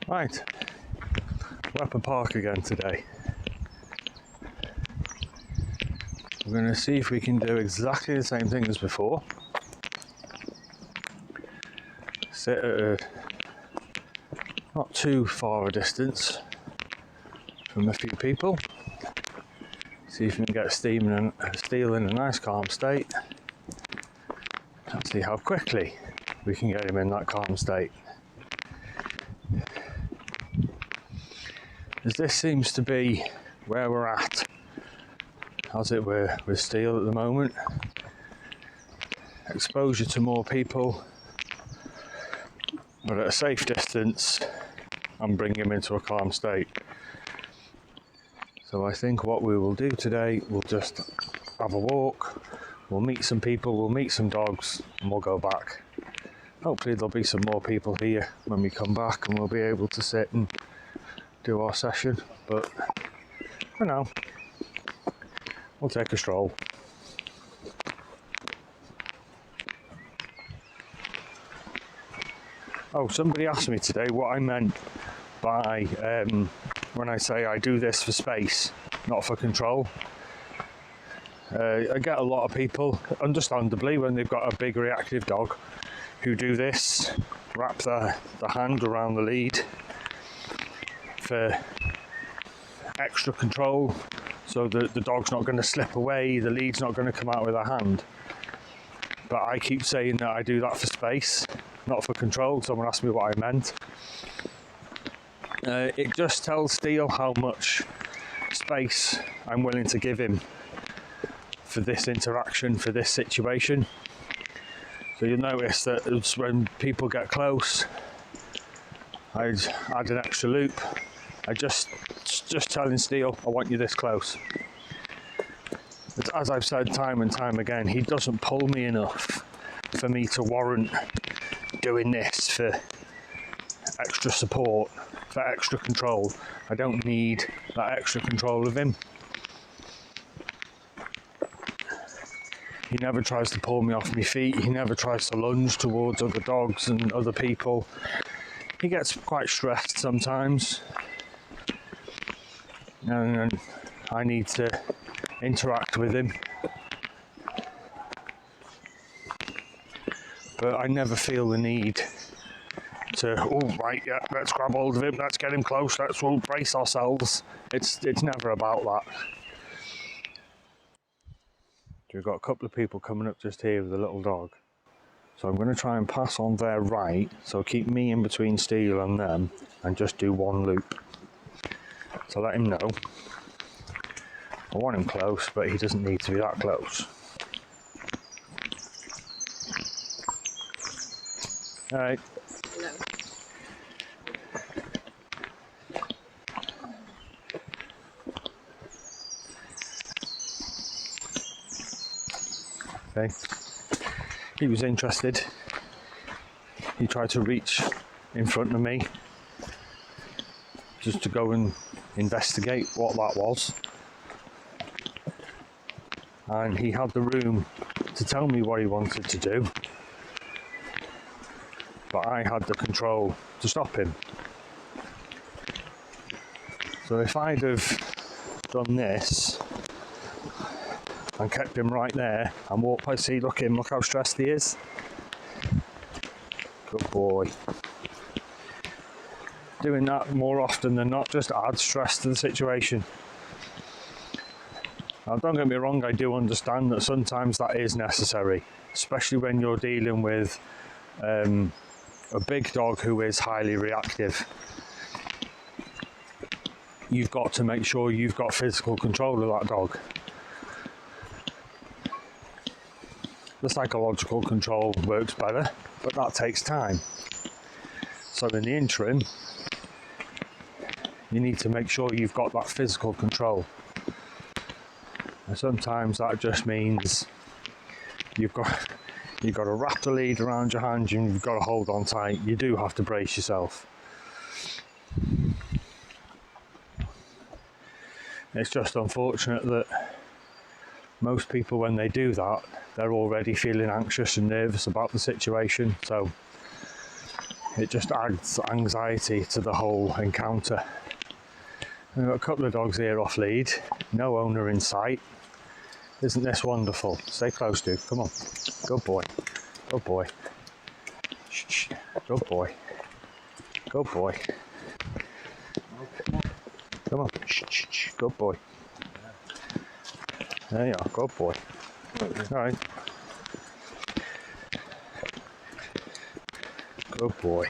Right, we're up at park again today. We're going to see if we can do exactly the same thing as before. Sit at a not too far a distance from a few people. See if we can get Steel in a nice calm state. And see how quickly we can get him in that calm state. As this seems to be where we're at, as it were, with Steel at the moment. Exposure to more people, but at a safe distance, and bring him into a calm state. So I think what we will do today, we'll just have a walk, we'll meet some people, we'll meet some dogs, and we'll go back. Hopefully there'll be some more people here when we come back, and we'll be able to sit and do our session, but for now, we'll take a stroll. Oh, somebody asked me today what I meant by when I say I do this for space, not for control. I get a lot of people, understandably, when they've got a big reactive dog, who do this, wrap the hand around the lead for extra control, so that the dog's not going to slip away, the lead's not going to come out with a hand. But I keep saying that I do that for space, not for control. Someone asked me what I meant. It just tells Steel how much space I'm willing to give him for this interaction, for this situation. So you'll notice that when people get close, I'd add an extra loop. I just telling Steel, I want you this close. But as I've said time and time again, he doesn't pull me enough for me to warrant doing this for extra support, for extra control. I don't need that extra control of him. He never tries to pull me off my feet. He never tries to lunge towards other dogs and other people. He gets quite stressed sometimes. And I need to interact with him. But I never feel the need to, oh right, yeah, let's grab hold of him, let's get him close, we'll brace ourselves. It's never about that. We've got a couple of people coming up just here with a little dog. So I'm going to try and pass on their right, so keep me in between Steel and them, and just do one loop. So let him know. I want him close, but he doesn't need to be that close. Alright. No. Okay. He was interested. He tried to reach in front of me just to go and investigate what that was. And he had the room to tell me what he wanted to do, but I had the control to stop him. So if I'd have done this and kept him right there and walked by, see, look how stressed he is. Good boy. Doing that more often than not just adds stress to the situation. Now, don't get me wrong, I do understand that sometimes that is necessary, especially when you're dealing with a big dog who is highly reactive. You've got to make sure you've got physical control of that dog. The psychological control works better, but that takes time. So in the interim, you need to make sure you've got that physical control. And sometimes that just means you've got to wrap the lead around your hand and you've got to hold on tight. You do have to brace yourself. It's just unfortunate that most people, when they do that, they're already feeling anxious and nervous about the situation. So it just adds anxiety to the whole encounter. We've got a couple of dogs here off lead, no owner in sight. Isn't this wonderful? Stay close, dude. Come on. Good boy. Good boy. Shh. Good boy. Good boy. Come on. Shh. Good boy. There you are. Good boy. All right. Good boy.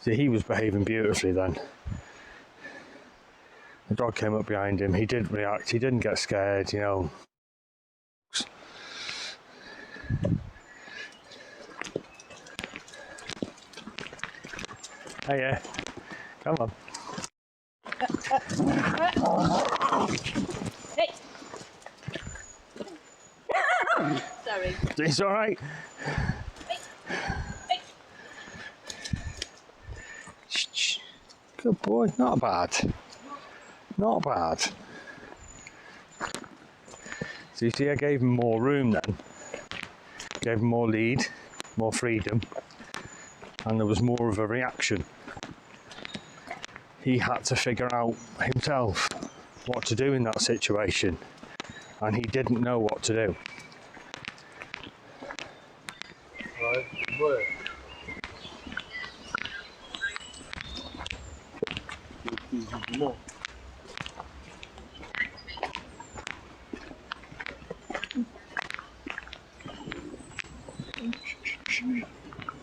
See, he was behaving beautifully then. The dog came up behind him. He didn't react. He didn't get scared, you know. Hey, yeah. Come on. Hey. Sorry. It's all right. Hey. Shh. Good boy. Not bad. Not bad. So you see, I gave him more room then. Gave him more lead, more freedom, and there was more of a reaction. He had to figure out himself what to do in that situation, and he didn't know what to do.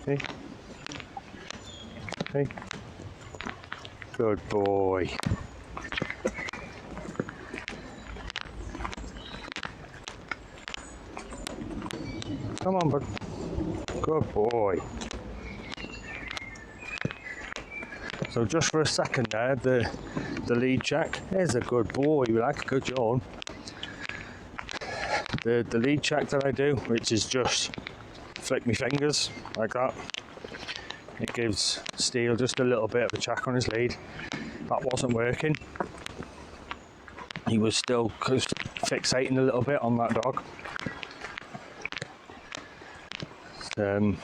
Hey. Hey. Good boy. Come on, bud. Good boy. So just for a second there, the lead check. There's a good boy. We like a good yawn. The lead check that I do, which is just flick my fingers like that. It gives Steele just a little bit of a check on his lead. That wasn't working. He was still fixating a little bit on that dog. So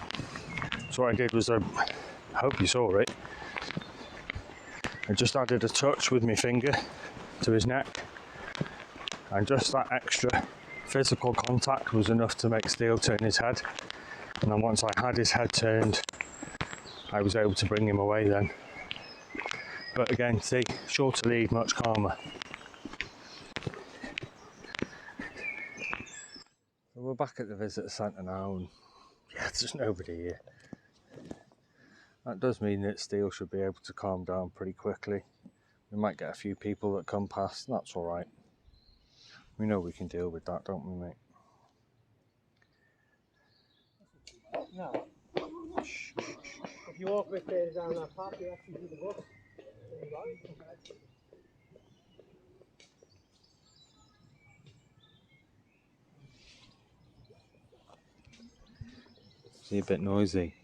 what I did was, I hope you saw it, I just added a touch with my finger to his neck, and just that extra physical contact was enough to make Steele turn his head. And then once I had his head turned, I was able to bring him away then. But again, see, shorter lead, much calmer. So we're back at the visitor centre now, and yeah, there's nobody here. That does mean that Steele should be able to calm down pretty quickly. We might get a few people that come past, and that's all right. We know we can deal with that, don't we, mate? No. If you walk with there down that path, you actually see the bus. There you go. Is he a bit noisy?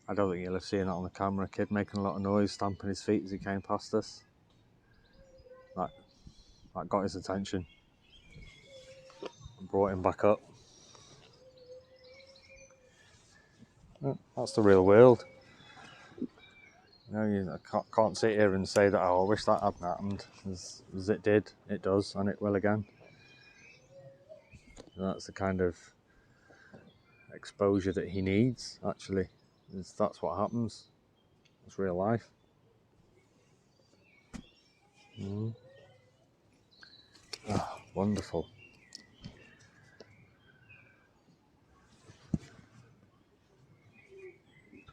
I don't think you'll have seen it on the camera. Kid making a lot of noise, stamping his feet as he came past us. That got his attention and brought him back up. That's the real world. You know, you can't sit here and say that, oh, I wish that hadn't happened. As it did, it does, and it will again. And that's the kind of exposure that he needs, actually. That's what happens. It's real life. Oh, wonderful.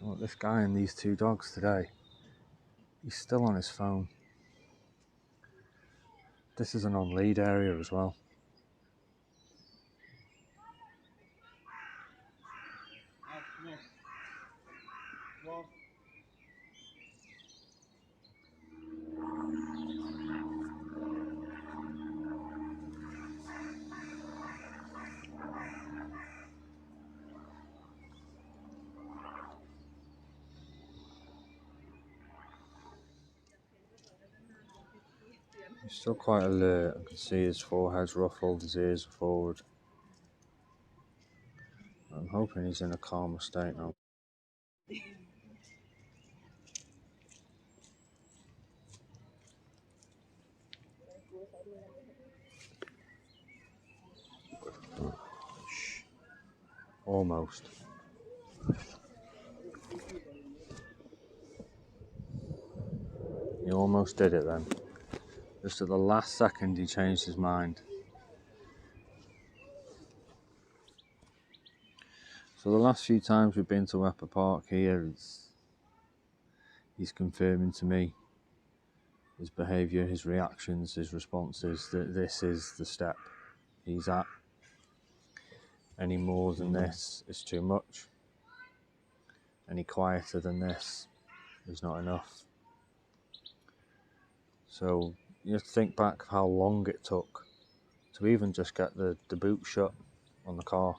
Oh, this guy and these two dogs today, he's still on his phone. This is an on-lead area as well. He's still quite alert. I can see his forehead's ruffled, his ears are forward. I'm hoping he's in a calmer state now. Almost. He almost did it then. Just at the last second he changed his mind. So the last few times we've been to Wepper Park here, he's confirming to me his behaviour, his reactions, his responses, that this is the step he's at. Any more than this is too much. Any quieter than this is not enough. So you have to think back of how long it took to even just get the boot shut on the car.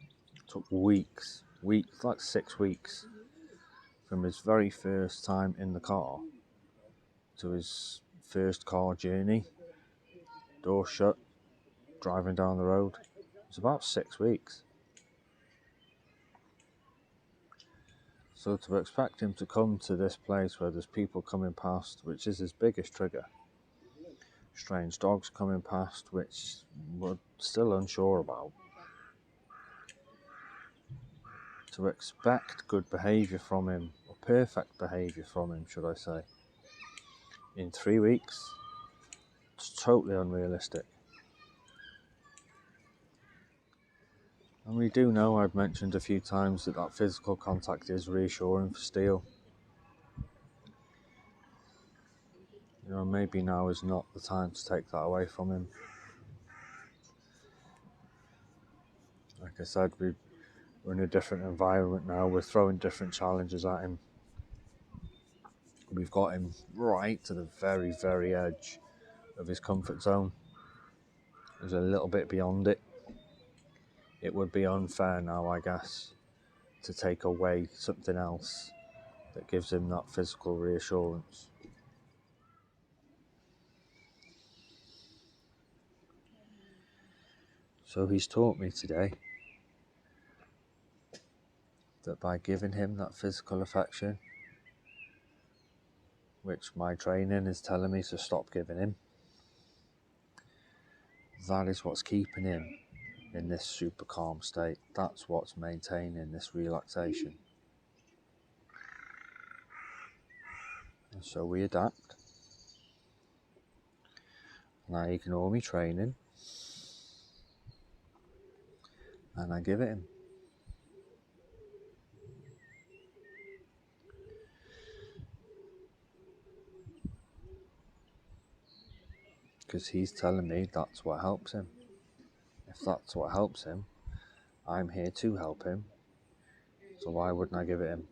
It took weeks, like 6 weeks, from his very first time in the car to his first car journey, door shut, driving down the road. It's about 6 weeks. So to expect him to come to this place where there's people coming past, which is his biggest trigger, strange dogs coming past, which we're still unsure about, to expect good behaviour from him, or perfect behaviour from him, should I say, in 3 weeks, it's totally unrealistic. And we do know, I've mentioned a few times, that physical contact is reassuring for Steele. You know, maybe now is not the time to take that away from him. Like I said, we're in a different environment now, we're throwing different challenges at him. We've got him right to the very, very edge of his comfort zone. He's a little bit beyond it. It would be unfair now, I guess, to take away something else that gives him that physical reassurance. So he's taught me today that by giving him that physical affection, which my training is telling me to stop giving him, that is what's keeping him in this super calm state. That's what's maintaining this relaxation. And so we adapt. And I ignore me training. And I give it him. Because he's telling me that's what helps him. If that's what helps him, I'm here to help him. So why wouldn't I give it him?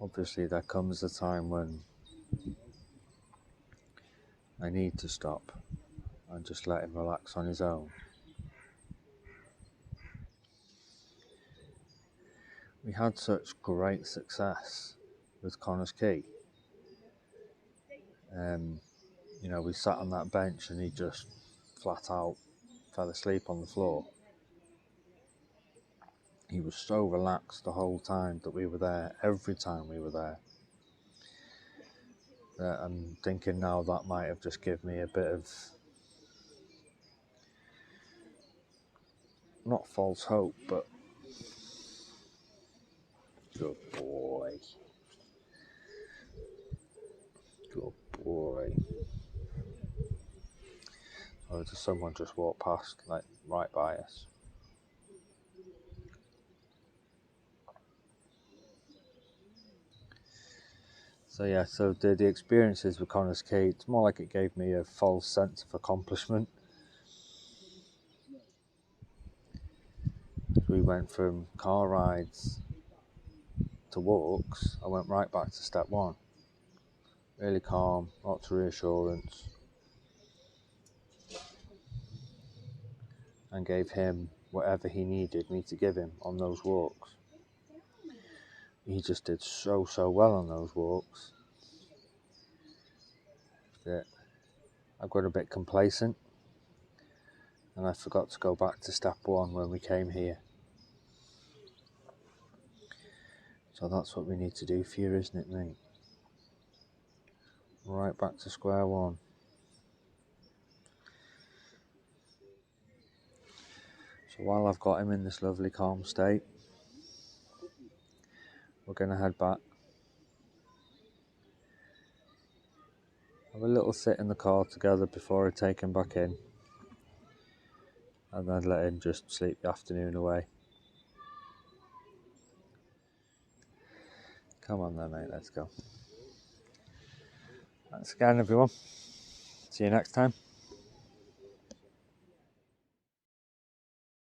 Obviously there comes a time when I need to stop and just let him relax on his own. We had such great success with Connors Quay. You know, we sat on that bench and he just flat out fell asleep on the floor. He was so relaxed the whole time that we were there, every time we were there. I'm thinking now that might have just given me a bit of, not false hope, but good boy. Good boy. Oh, does someone just walk past, like, right by us? So yeah, so the experiences with Connors Quay, it's more like it gave me a false sense of accomplishment. We went from car rides to walks, I went right back to step one. Really calm, lots of reassurance. And gave him whatever he needed me to give him on those walks. he just did so well on those walks that I got a bit complacent and I forgot to go back to step one when we came here. So that's what we need to do for you, isn't it, mate? Right back to square one. So while I've got him in this lovely calm state, we're going to head back. Have a little sit in the car together before I take him back in. And then let him just sleep the afternoon away. Come on then, mate, let's go. Thanks again, everyone. See you next time.